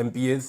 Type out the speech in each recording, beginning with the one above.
MPs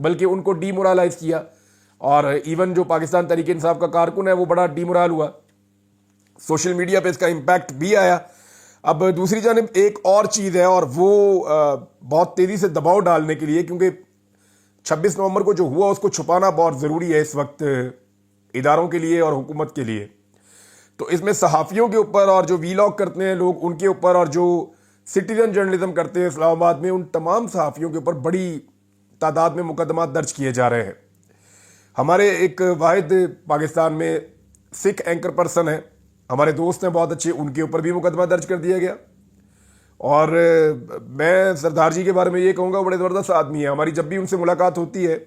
بلکہ ان کو D مورالائز کیا، اور ایون جو پاکستان تحریک انصاف کا کارکن ہے وہ بڑا ڈی مورال ہوا، سوشل میڈیا پہ اس کا امپیکٹ بھی آیا۔ اب دوسری جانب ایک اور چیز ہے، اور وہ بہت تیزی سے دباؤ ڈالنے کے لیے، کیونکہ 26 نومبر کو جو ہوا اس کو چھپانا بہت ضروری ہے اس وقت اداروں کے لیے اور حکومت کے لیے، تو اس میں صحافیوں کے اوپر اور جو ویلاگ کرتے ہیں لوگ ان کے اوپر، اور جو سٹیزن جرنلزم کرتے ہیں اسلام آباد میں، ان تمام صحافیوں کے اوپر بڑی تعداد میں مقدمات درج کیے جا رہے ہیں۔ ہمارے ایک واحد پاکستان میں سکھ اینکر پرسن ہیں، ہمارے دوست ہیں بہت اچھے، ان کے اوپر بھی مقدمہ درج کر دیا گیا۔ اور میں سردار جی کے بارے میں یہ کہوں گا، وہ بڑے زبردست آدمی ہیں، ہماری جب بھی ان سے ملاقات ہوتی ہے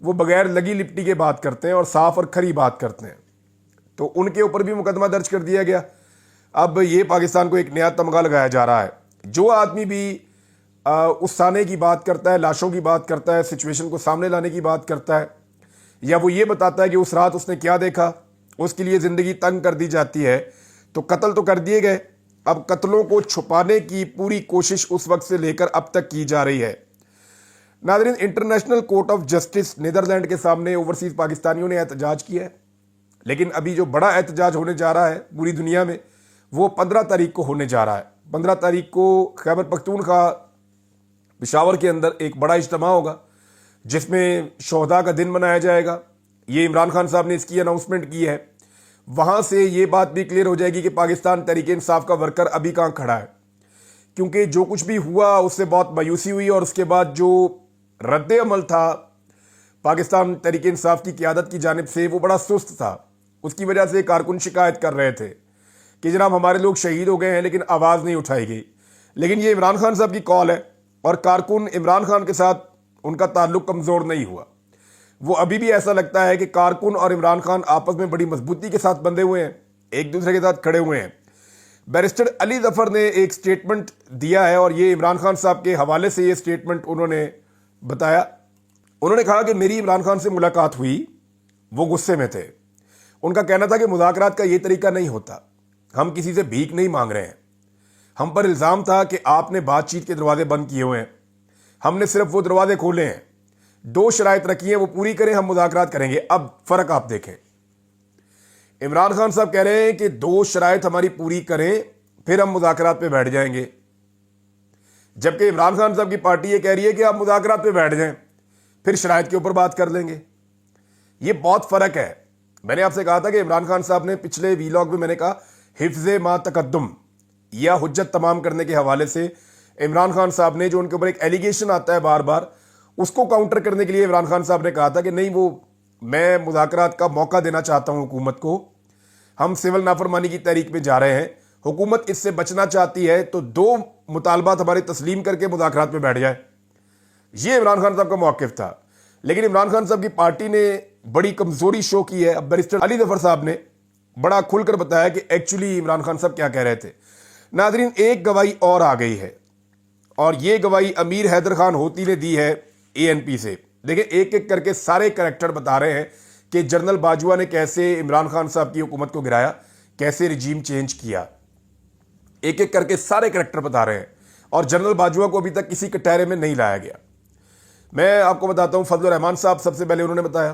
وہ بغیر لگی لپٹی کے بات کرتے ہیں اور صاف اور کھری بات کرتے ہیں، تو ان کے اوپر بھی مقدمہ درج کر دیا گیا۔ اب یہ پاکستان کو ایک نیا تمغہ لگایا جا رہا ہے۔ جو آدمی بھی اس سانے کی بات کرتا ہے، لاشوں کی بات کرتا ہے، سچویشن کو سامنے لانے کی بات کرتا ہے، یا وہ یہ بتاتا ہے کہ اس رات اس نے کیا دیکھا، اس کے لیے زندگی تنگ کر دی جاتی ہے، تو قتل تو کر دیے گئے، اب قتلوں کو چھپانے کی پوری کوشش اس وقت سے لے کر اب تک کی جا رہی ہے۔ ناظرین، international court of justice Netherland کے سامنے اوورسیز پاکستانیوں نے احتجاج کیا ہے، لیکن ابھی جو بڑا احتجاج ہونے جا رہا ہے پوری دنیا میں وہ 15 تاریخ کو ہونے جا رہا ہے۔ 15 تاریخ کو خیبر پختونخوا پشاور کے اندر ایک بڑا اجتماع ہوگا جس میں شہداء کا دن منایا جائے گا۔ یہ عمران خان صاحب نے اس کی اناؤنسمنٹ کی ہے۔ وہاں سے یہ بات بھی کلیئر ہو جائے گی کہ پاکستان تحریک انصاف کا ورکر ابھی کہاں کھڑا ہے، کیونکہ جو کچھ بھی ہوا اس سے بہت مایوسی ہوئی، اور اس کے بعد جو رد عمل تھا پاکستان تحریک انصاف کی قیادت کی جانب سے وہ بڑا سست تھا۔ اس کی وجہ سے کارکن شکایت کر رہے تھے کہ جناب ہمارے لوگ شہید ہو گئے ہیں لیکن آواز نہیں اٹھائی گئی، لیکن یہ عمران خان صاحب کی کال ہے، اور کارکن عمران خان کے ساتھ ان کا تعلق کمزور نہیں ہوا۔ وہ ابھی بھی ایسا لگتا ہے کہ کارکن اور عمران خان آپس میں بڑی مضبوطی کے ساتھ بندھے ہوئے ہیں، ایک دوسرے کے ساتھ کھڑے ہوئے ہیں۔ بیرسٹر علی ظفر نے ایک سٹیٹمنٹ دیا ہے، اور یہ عمران خان صاحب کے حوالے سے یہ سٹیٹمنٹ انہوں نے بتایا۔ انہوں نے کہا کہ میری عمران خان سے ملاقات ہوئی، وہ غصے میں تھے۔ ان کا کہنا تھا کہ مذاکرات کا یہ طریقہ نہیں ہوتا، ہم کسی سے بھیک نہیں مانگ رہے ہیں، ہم پر الزام تھا کہ آپ نے بات چیت کے دروازے بند کیے ہوئے ہیں، ہم نے صرف وہ دروازے کھولے ہیں، 2 شرائط رکھی ہیں وہ پوری کریں، ہم مذاکرات کریں گے۔ اب فرق آپ دیکھیں، عمران خان صاحب کہہ رہے ہیں کہ 2 شرائط ہماری پوری کریں پھر ہم مذاکرات پہ بیٹھ جائیں گے، جبکہ عمران خان صاحب کی پارٹی یہ کہہ رہی ہے کہ آپ مذاکرات پہ بیٹھ جائیں پھر شرائط کے اوپر بات کر لیں گے۔ یہ بہت فرق ہے۔ میں نے آپ سے کہا تھا کہ عمران خان صاحب نے پچھلے ویلاگ میں، میں نے کہا حفظ ما تقدم یا حجت تمام کرنے کے حوالے سے عمران خان صاحب نے جو ان کے اوپر ایک ایلیگیشن آتا ہے بار بار، اس کو کاؤنٹر کرنے کے لیے عمران خان صاحب نے کہا تھا کہ نہیں، وہ میں مذاکرات کا موقع دینا چاہتا ہوں حکومت کو، ہم سول نافرمانی کی تحریک میں جا رہے ہیں، حکومت اس سے بچنا چاہتی ہے تو 2 مطالبات ہمارے تسلیم کر کے مذاکرات میں بیٹھ جائے۔ یہ عمران خان صاحب کا موقف تھا، لیکن عمران خان صاحب کی پارٹی نے بڑی کمزوری شو کی ہے۔ اب بیرسٹر علی ظفر صاحب نے بڑا کھل کر بتایا کہ ایکچولی عمران خان صاحب کیا کہہ رہے تھے۔ ناظرین، ایک گواہی اور آ گئی ہے، اور یہ گواہی امیر حیدر خان ہوتی نے دی ہے ANP سے۔ دیکھیں، ایک ایک کر کے سارے کریکٹر بتا رہے ہیں کہ جنرل باجوہ نے کیسے عمران خان صاحب کی حکومت کو گرایا، کیسے رجیم چینج کیا، ایک ایک کر کے سارے کریکٹر بتا رہے ہیں، اور جنرل باجوہ کو ابھی تک کسی کٹہرے میں نہیں لایا گیا۔ میں آپ کو بتاتا ہوں، فضل الرحمان صاحب سب سے پہلے انہوں نے بتایا،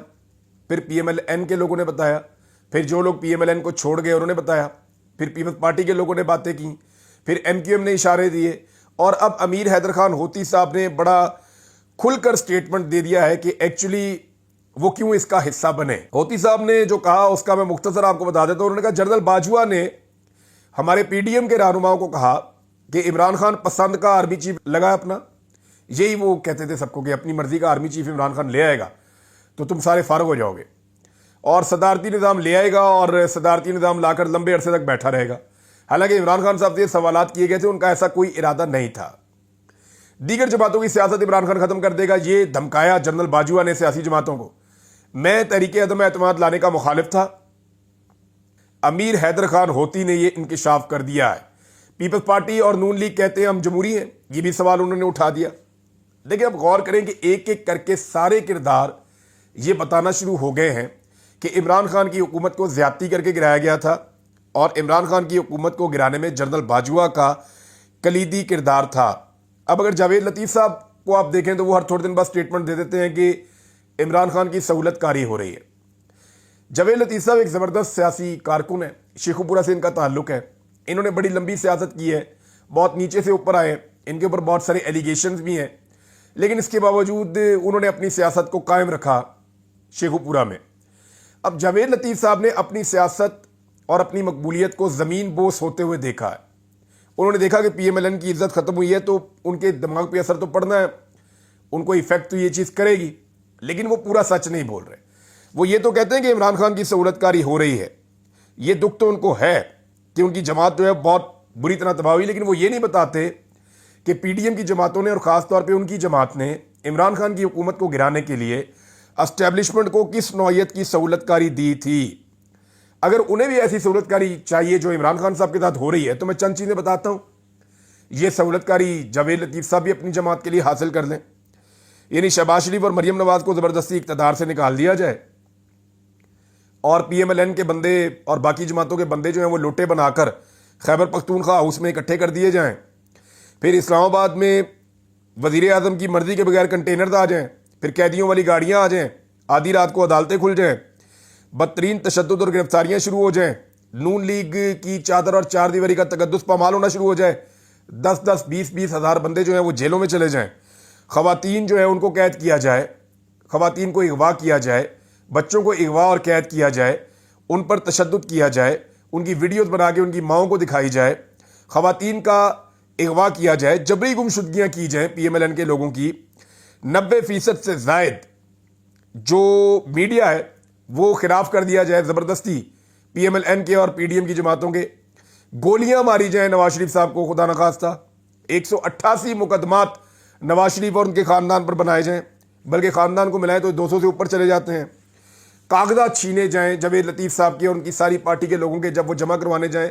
پھر PMLN کے لوگوں نے بتایا، پھر جو لوگ PMLN کو چھوڑ گئے انہوں نے بتایا، پھر پیپلز پارٹی کے لوگوں نے باتیں کی، پھر MQM نے اشارے دیے، اور اب امیر حیدر خان ہوتی صاحب نے بڑا کھل کر سٹیٹمنٹ دے دیا ہے کہ ایکچولی وہ کیوں اس کا حصہ بنے۔ ہوتی صاحب نے جو کہا اس کا میں مختصر آپ کو بتا دیتا ہوں۔ انہوں نے کہا جنرل باجوہ نے ہمارے PDM کے رہنماؤں کو کہا کہ عمران خان پسند کا آرمی چیف لگا اپنا، یہی وہ کہتے تھے سب کو کہ اپنی مرضی کا آرمی چیف عمران خان لے آئے گا تو تم سارے فارغ ہو جاؤ گے، اور صدارتی نظام لے آئے گا، اور صدارتی نظام لا کر لمبے عرصے تک بیٹھا رہے گا۔ حالانکہ عمران خان صاحب سے یہ سوالات کیے گئے تھے، ان کا ایسا کوئی ارادہ نہیں تھا۔ دیگر جماعتوں کی سیاست عمران خان ختم کر دے گا، یہ دھمکایا جنرل باجوہ نے سیاسی جماعتوں کو۔ میں تحریک عدم اعتماد لانے کا مخالف تھا، امیر حیدر خان ہوتی نے یہ انکشاف کر دیا ہے۔ پیپلز پارٹی اور نون لیگ کہتے ہیں ہم جمہوری ہیں، یہ بھی سوال انہوں نے اٹھا دیا۔ دیکھیں، اب غور کریں کہ ایک ایک کر کے سارے کردار یہ بتانا شروع ہو گئے ہیں کہ عمران خان کی حکومت کو زیادتی کر کے گرایا گیا تھا، اور عمران خان کی حکومت کو گرانے میں جنرل باجوہ کا کلیدی کردار تھا۔ اب اگر جاوید لطیف صاحب کو آپ دیکھیں تو وہ ہر تھوڑے دن بعد سٹیٹمنٹ دے دیتے ہیں کہ عمران خان کی سہولت کاری ہو رہی ہے۔ جاوید لطیف صاحب ایک زبردست سیاسی کارکن ہے، شیخو پورہ سے ان کا تعلق ہے، انہوں نے بڑی لمبی سیاست کی ہے، بہت نیچے سے اوپر آئے، ان کے اوپر بہت سارے ایلیگیشنز بھی ہیں، لیکن اس کے باوجود انہوں نے اپنی سیاست کو قائم رکھا شیخو پورہ میں۔ اب جاوید لطیف صاحب نے اپنی سیاست اور اپنی مقبولیت کو زمین بوس ہوتے ہوئے دیکھا ہے۔ انہوں نے دیکھا کہ پی ایم ایل این کی عزت ختم ہوئی ہے تو ان کے دماغ پہ اثر تو پڑنا ہے، ان کو ایفیکٹ تو یہ چیز کرے گی، لیکن وہ پورا سچ نہیں بول رہے۔ وہ یہ تو کہتے ہیں کہ عمران خان کی سہولت کاری ہو رہی ہے، یہ دکھ تو ان کو ہے کہ ان کی جماعت جو ہے بہت بری طرح تباہ ہوئی، لیکن وہ یہ نہیں بتاتے کہ پی ڈی ایم کی جماعتوں نے اور خاص طور پہ ان کی جماعت نے عمران خان کی حکومت کو گرانے کے لیے اسٹیبلشمنٹ کو کس نوعیت کی سہولت کاری دی تھی۔ اگر انہیں بھی ایسی سہولت کاری چاہیے جو عمران خان صاحب کے ساتھ ہو رہی ہے تو میں چند چیزیں بتاتا ہوں۔ یہ سہولت کاری جاوید لطیف صاحب بھی اپنی جماعت کے لیے حاصل کر لیں، یعنی شہباز شریف اور مریم نواز کو زبردستی اقتدار سے نکال دیا جائے اور پی ایم ایل این کے بندے اور باقی جماعتوں کے بندے جو ہیں وہ لوٹے بنا کر خیبر پختونخوا ہاؤس میں اکٹھے کر دیے جائیں، پھر اسلام آباد میں وزیر اعظم کی مرضی کے بغیر کنٹینرز آ جائیں، پھر قیدیوں والی گاڑیاں آ جائیں، آدھی رات کو عدالتیں کھل جائیں، بدترین تشدد اور گرفتاریاں شروع ہو جائیں، نون لیگ کی چادر اور چار دیواری کا تقدس پامال ہونا شروع ہو جائے، 10-20 ہزار بندے جو ہیں وہ جیلوں میں چلے جائیں، خواتین جو ہیں ان کو قید کیا جائے، خواتین کو اغوا کیا جائے، بچوں کو اغوا اور قید کیا جائے، ان پر تشدد کیا جائے، ان کی ویڈیوز بنا کے ان کی ماؤں کو دکھائی جائے، خواتین کا اغوا کیا جائے، جبری گمشدگیاں کی جائیں پی ایم ایل این کے لوگوں کی، 90% سے زائد جو میڈیا ہے وہ خلاف کر دیا جائے زبردستی پی ایم ایل این کے اور پی ڈی ایم کی جماعتوں کے، گولیاں ماری جائیں نواز شریف صاحب کو خدا نخواستہ، 188 مقدمات نواز شریف اور ان کے خاندان پر بنائے جائیں، بلکہ خاندان کو ملائیں تو 200 سے اوپر چلے جاتے ہیں، کاغذات چھینے جائیں جاوید لطیف صاحب کے اور ان کی ساری پارٹی کے لوگوں کے جب وہ جمع کروانے جائیں،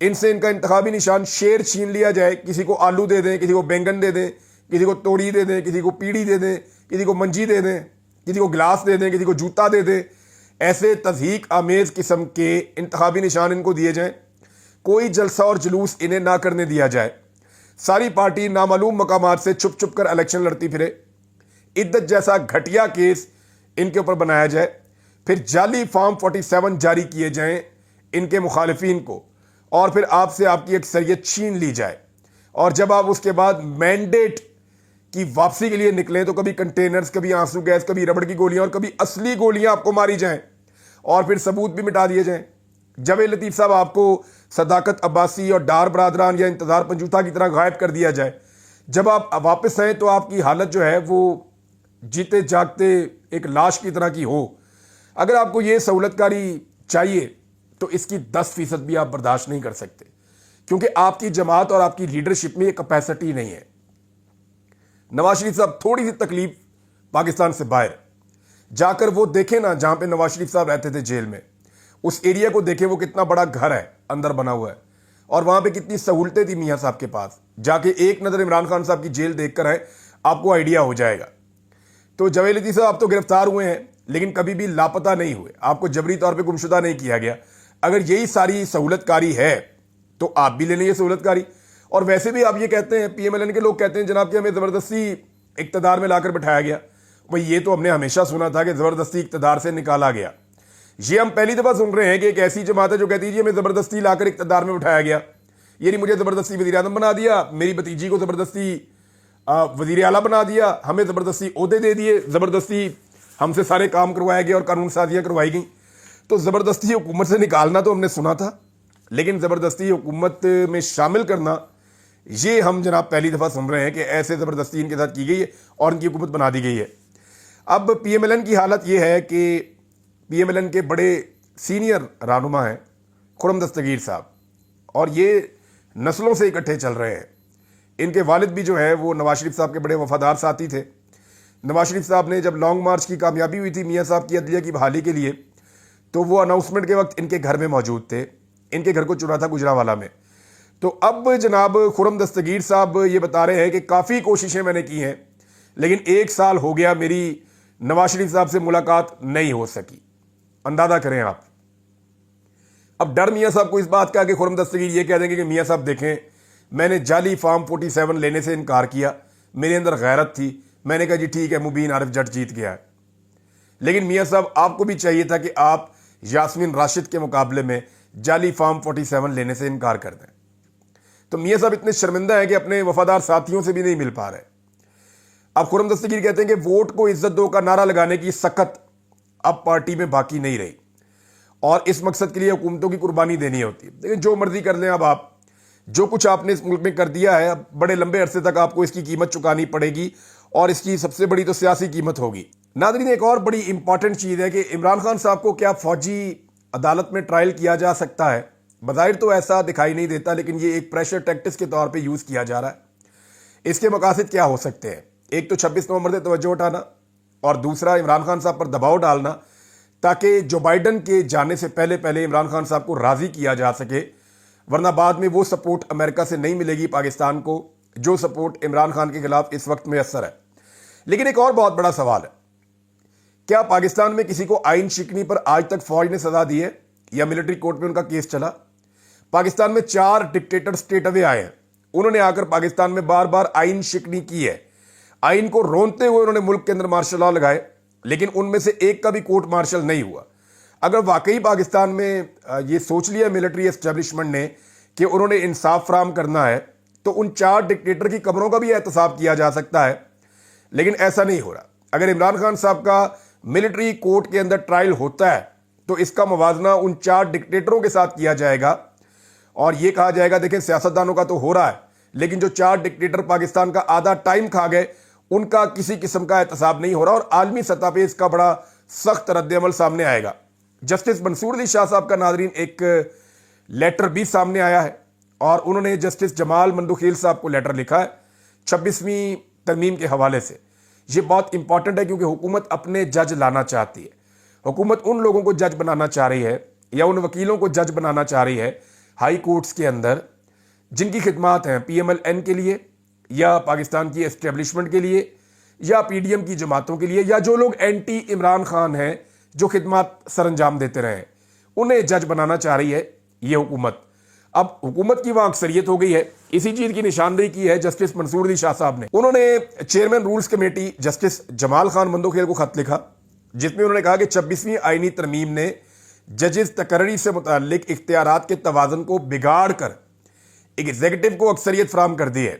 ان سے ان کا انتخابی نشان شیر چھین لیا جائے، کسی کو آلو دے دیں، کسی کو بینگن دے دیں، کسی کو توڑی دے دیں، کسی کو پیڑی دے دیں، کسی کو منجی دے دیں، کسی کو گلاس دے دیں، کسی کو جوتا دے دیں، ایسے تضحیک آمیز قسم کے انتخابی نشان ان کو دیے جائیں، کوئی جلسہ اور جلوس انہیں نہ کرنے دیا جائے، ساری پارٹی نامعلوم مقامات سے چھپ چھپ کر الیکشن لڑتی پھرے، عدت جیسا گھٹیا کیس ان کے اوپر بنایا جائے، پھر جعلی فارم 47 جاری کیے جائیں ان کے مخالفین کو، اور پھر آپ سے آپ کی اکثریت چھین لی جائے، اور جب آپ اس کے بعد مینڈیٹ کی واپسی کے لیے نکلیں تو کبھی کنٹینرز، کبھی آنسو گیس، کبھی ربڑ کی گولیاں اور کبھی اصلی گولیاں آپ کو ماری جائیں، اور پھر ثبوت بھی مٹا دیے جائیں۔ جاوید لطیف صاحب آپ کو صداقت عباسی اور ڈار برادران یا انتظار پنجوتا کی طرح غائب کر دیا جائے، جب آپ واپس آئیں تو آپ کی حالت جو ہے وہ جیتے جاگتے ایک لاش کی طرح کی ہو۔ اگر آپ کو یہ سہولت کاری چاہیے تو اس کی 10% بھی آپ برداشت نہیں کر سکتے، کیونکہ آپ کی جماعت اور آپ کی لیڈرشپ میں یہ کیپیسٹی نہیں ہے۔ نواز شریف صاحب تھوڑی سی تکلیف پاکستان سے باہر جا کر وہ دیکھیں نا، جہاں پہ نواز شریف صاحب رہتے تھے جیل میں، اس ایریا کو دیکھیں، وہ کتنا بڑا گھر ہے اندر بنا ہوا ہے، اور وہاں پہ کتنی سہولتیں تھی میاں صاحب کے پاس، جا کے ایک نظر عمران خان صاحب کی جیل دیکھ کر آئے، آپ کو آئیڈیا ہو جائے گا۔ تو جاوید لطیف صاحب آپ تو گرفتار ہوئے ہیں لیکن کبھی بھی لاپتہ نہیں ہوئے، آپ کو جبری طور پہ گمشدہ نہیں کیا گیا۔ اگر یہی ساری سہولت کاری ہے تو آپ بھی لے لیں یہ سہولت کاری۔ اور ویسے بھی آپ یہ کہتے ہیں، پی ایم ایل این کے لوگ کہتے ہیں جناب کہ ہمیں زبردستی اقتدار میں لا کر بٹھایا گیا، بھئی یہ تو ہم نے ہمیشہ سنا تھا کہ زبردستی اقتدار سے نکالا گیا، یہ ہم پہلی دفعہ سن رہے ہیں کہ ایک ایسی جماعت ہے جو کہتی ہے ہمیں زبردستی لا کر اقتدار میں بٹھایا گیا، یعنی مجھے زبردستی وزیر اعظم بنا دیا، میری بھتیجی کو زبردستی وزیر اعلیٰ بنا دیا، ہمیں زبردستی عہدے دے دیے، زبردستی ہم سے سارے کام کروائے گئے اور قانون سازیاں کروائی گئیں۔ تو زبردستی حکومت سے نکالنا تو ہم نے سنا تھا، لیکن زبردستی حکومت میں شامل کرنا یہ ہم جناب پہلی دفعہ سن رہے ہیں کہ ایسے زبردستی ان کے ساتھ کی گئی ہے اور ان کی حکومت بنا دی گئی ہے۔ اب پی ایم ایل این کی حالت یہ ہے کہ پی ایم ایل این کے بڑے سینئر رہنما ہیں خرم دستگیر صاحب، اور یہ نسلوں سے اکٹھے چل رہے ہیں۔ ان کے والد بھی جو ہے وہ نواز شریف صاحب کے بڑے وفادار ساتھی تھے۔ نواز شریف صاحب نے جب لانگ مارچ کی کامیابی ہوئی تھی میاں صاحب کی عدلیہ کی بحالی کے لیے، تو وہ اناؤنسمنٹ کے وقت ان کے گھر میں موجود تھے، ان کے گھر کو چنا تھا گجرانوالہ میں۔ تو اب جناب خرم دستگیر صاحب یہ بتا رہے ہیں کہ کافی کوششیں میں نے کی ہیں لیکن 1 سال ہو گیا میری نواز شریف صاحب سے ملاقات نہیں ہو سکی۔ اندازہ کریں آپ۔ اب ڈر میاں صاحب کو اس بات کا کہ خرم دستگیر یہ کہہ دیں گے کہ میاں صاحب دیکھیں میں نے جعلی فارم 47 لینے سے انکار کیا، میرے اندر غیرت تھی, میں نے کہا جی ٹھیک ہے مبین عارف جٹ جیت گیا ہے. لیکن میاں صاحب آپ کو بھی چاہیے تھا کہ آپ یاسمین راشد کے مقابلے میں جعلی فارم 47 لینے سے انکار کر دیں. تو میاں صاحب اتنے شرمندہ ہیں کہ اپنے وفادار ساتھیوں سے بھی نہیں مل پا رہے. اب خرم دستگیر کہتے ہیں کہ ووٹ کو عزت دو کا نعرہ لگانے کی سخت اب پارٹی میں باقی نہیں رہی, اور اس مقصد کے لیے حکومتوں کی قربانی دینی ہوتی ہے. لیکن جو مرضی کر لیں, اب آپ جو کچھ آپ نے اس ملک میں کر دیا ہے, اب بڑے لمبے عرصے تک آپ کو اس کی قیمت چکانی پڑے گی, اور اس کی سب سے بڑی تو سیاسی قیمت ہوگی. ناظرین, ایک اور بڑی امپورٹنٹ چیز ہے کہ عمران خان صاحب کو کیا فوجی عدالت میں ٹرائل کیا جا سکتا ہے؟ بظاہر تو ایسا دکھائی نہیں دیتا, لیکن یہ ایک پریشر ٹیکٹکس کے طور پہ یوز کیا جا رہا ہے. اس کے مقاصد کیا ہو سکتے ہیں؟ ایک تو 26 نومبر سے توجہ اٹھانا, اور دوسرا عمران خان صاحب پر دباؤ ڈالنا تاکہ جو بائیڈن کے جانے سے پہلے عمران خان صاحب کو راضی کیا جا سکے, ورنہ بعد میں وہ سپورٹ امریکہ سے نہیں ملے گی پاکستان کو جو سپورٹ عمران خان کے خلاف اس وقت میسر ہے. لیکن ایک اور بہت بڑا سوال ہے, کیا پاکستان میں کسی کو آئین شکنی پر آج تک فوج نے سزا دی ہے یا ملٹری کورٹ میں ان کا کیس چلا؟ پاکستان میں 4 ڈکٹیٹر سٹیٹ اوے آئے ہیں, انہوں نے آ کر پاکستان میں بار بار آئین شکنی کی ہے. آئین کو رونتے ہوئے انہوں نے ملک کے اندر مارشل لا لگائے, لیکن ان میں سے ایک کا بھی کورٹ مارشل نہیں ہوا. اگر واقعی پاکستان میں یہ سوچ لیا ملٹری اسٹیبلشمنٹ نے کہ انہوں نے انصاف فراہم کرنا ہے, تو ان 4 ڈکٹیٹر کی قبروں کا بھی احتساب کیا جا سکتا ہے. لیکن ایسا نہیں ہو رہا. اگر عمران خان صاحب کا ملٹری کورٹ کے اندر ٹرائل ہوتا ہے تو اس کا موازنہ ان 4 ڈکٹیٹروں کے ساتھ کیا جائے گا, اور یہ کہا جائے گا دیکھیں سیاستدانوں کا تو ہو رہا ہے, لیکن جو 4 ڈکٹیٹر پاکستان کا آدھا ٹائم کھا گئے ان کا کسی قسم کا احتساب نہیں ہو رہا, اور عالمی سطح پہ اس کا بڑا سخت رد عمل سامنے آئے گا. جسٹس منصور علی شاہ صاحب کا ناظرین ایک لیٹر بھی سامنے آیا ہے, اور انہوں نے جسٹس جمال مندوخیل صاحب کو لیٹر لکھا ہے 26ویں ترمیم کے حوالے سے. یہ بہت امپورٹنٹ ہے کیونکہ حکومت اپنے جج لانا چاہتی ہے. حکومت ان لوگوں کو جج بنانا چاہ رہی ہے یا ان وکیلوں کو جج بنانا چاہ رہی ہے ہائی کورٹس کے اندر جن کی خدمات ہیں پی ایم ایل این کے لیے یا پاکستان کی اسٹیبلشمنٹ کے لیے یا پی ڈی ایم کی جماعتوں کے لیے, یا جو لوگ اینٹی عمران خان ہیں جو خدمات سر انجام دیتے رہے ہیں, انہیں جج بنانا چاہ رہی ہے یہ حکومت. اب حکومت کی وہاں اکثریت ہو گئی ہے. اسی چیز کی نشاندہی کی ہے جسٹس منصور علی شاہ صاحب نے. انہوں نے chairman rules committee justice Jamal Khan Mandokhel کو خط لکھا جس میں انہوں نے کہا کہ 26ویں آئینی ترمیم نے ججز تقرری سے متعلق اختیارات کے توازن کو بگاڑ کر ایگزیکٹو کو اکثریت فراہم کر دی ہے,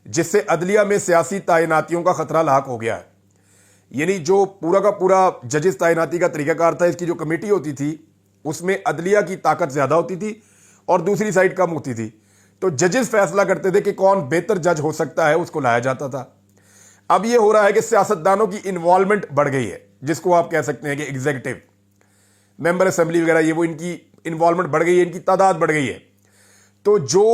جس سے عدلیہ میں سیاسی تعیناتیوں کا خطرہ لاحق ہو گیا ہے. یعنی جو پورا کا پورا ججز تعیناتی کا طریقہ کار تھا, اس کی جو کمیٹی ہوتی تھی اس میں عدلیہ کی طاقت زیادہ ہوتی تھی اور دوسری سائڈ کم ہوتی تھی, تو ججز فیصلہ کرتے تھے کہ کون بہتر جج ہو سکتا ہے, اس کو لایا جاتا تھا. اب یہ ہو رہا ہے کہ سیاستدانوں کی انوالومنٹ بڑھ گئی ہے, جس کو آپ کہہ سکتے ہیں کہ ایگزیکٹو ممبر اسمبلی وغیرہ, یہ وہ ان کی انوالومنٹ بڑھ گئی ہے, ان کی تعداد بڑھ گئی ہے. تو جو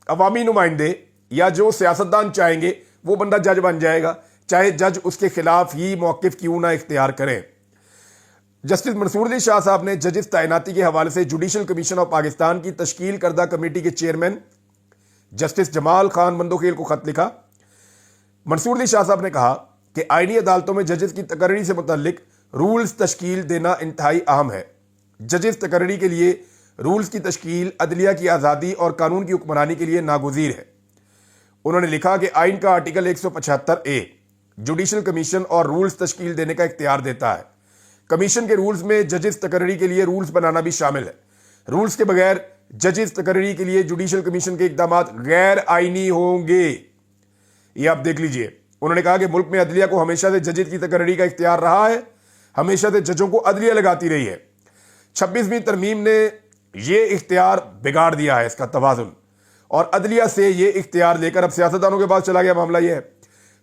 عوامی نمائندے یا جو سیاستدان چاہیں گے وہ بندہ جج بن جائے گا, چاہے جج اس کے خلاف ہی موقف کیوں نہ اختیار کریں. جسٹس منصور علی شاہ صاحب نے ججز تعیناتی کے حوالے سے جوڈیشل کمیشن آف پاکستان کی تشکیل کردہ کمیٹی کے چیئرمین جسٹس جمال خان مندوخیل کو خط لکھا. منصور علی شاہ صاحب نے کہا کہ آئینی عدالتوں میں ججز کی تقرری سے متعلق رولز تشکیل دینا انتہائی اہم ہے. ججز تقرری کے لیے رولز کی تشکیل عدلیہ کی آزادی اور قانون کی حکمرانی کے لیے ناگزیر ہے. انہوں نے لکھا کہ آئین کا آرٹیکل 175A جوڈیشل کمیشن اور رولز تشکیل دینے کا اختیار دیتا ہے. کمیشن کے رولز میں ججز تقرری کے لیے رولز بنانا بھی شامل ہے. رولز کے بغیر ججز تقرری کے لیے جوڈیشل کمیشن کے اقدامات غیر آئینی ہوں گے. یہ آپ دیکھ لیجئے. انہوں نے کہا کہ ملک میں عدلیہ کو ہمیشہ سے ججز کی تقرری کا اختیار رہا ہے, ہمیشہ سے ججوں کو عدلیہ لگاتی رہی ہے. 26ویں ترمیم نے یہ اختیار بگاڑ دیا ہے, اس کا توازن, اور عدلیہ سے یہ اختیار لے کر اب سیاستدانوں کے پاس چلا گیا معاملہ. یہ ہے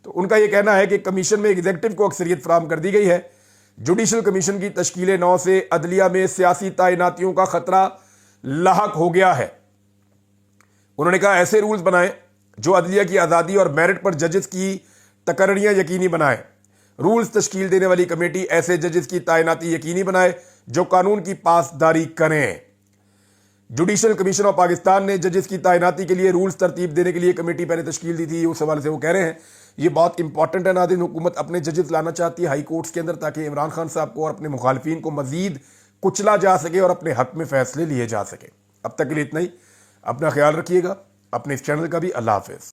تو ان کا یہ کہنا ہے کہ کمیشن میں ایگزیکٹو کو اکثریت فراہم کر دی گئی ہے. جوڈیشل کمیشن کی تشکیل نو سے عدلیہ میں سیاسی تعیناتیوں کا خطرہ لاحق ہو گیا ہے. انہوں نے کہا ایسے رولز بنائیں جو عدلیہ کی آزادی اور میرٹ پر ججز کی تقرریاں یقینی بنائیں. رولز تشکیل دینے والی کمیٹی ایسے ججز کی تعیناتی یقینی بنائے جو قانون کی پاسداری کریں. جوڈیشل کمیشن آف پاکستان نے ججز کی تعیناتی کے لیے رولز ترتیب دینے کے لیے کمیٹی پہلے تشکیل دی تھی. اس حوالے سے وہ کہہ رہے ہیں یہ بہت امپورٹنٹ ہے. ناظرین, حکومت اپنے ججز لانا چاہتی ہے ہائی کورٹس کے اندر تاکہ عمران خان صاحب کو اور اپنے مخالفین کو مزید کچلا جا سکے اور اپنے حق میں فیصلے لیے جا سکے. اب تک کے لیے اتنا ہی. اپنا خیال رکھیے گا, اپنے اس چینل کا بھی. اللہ حافظ.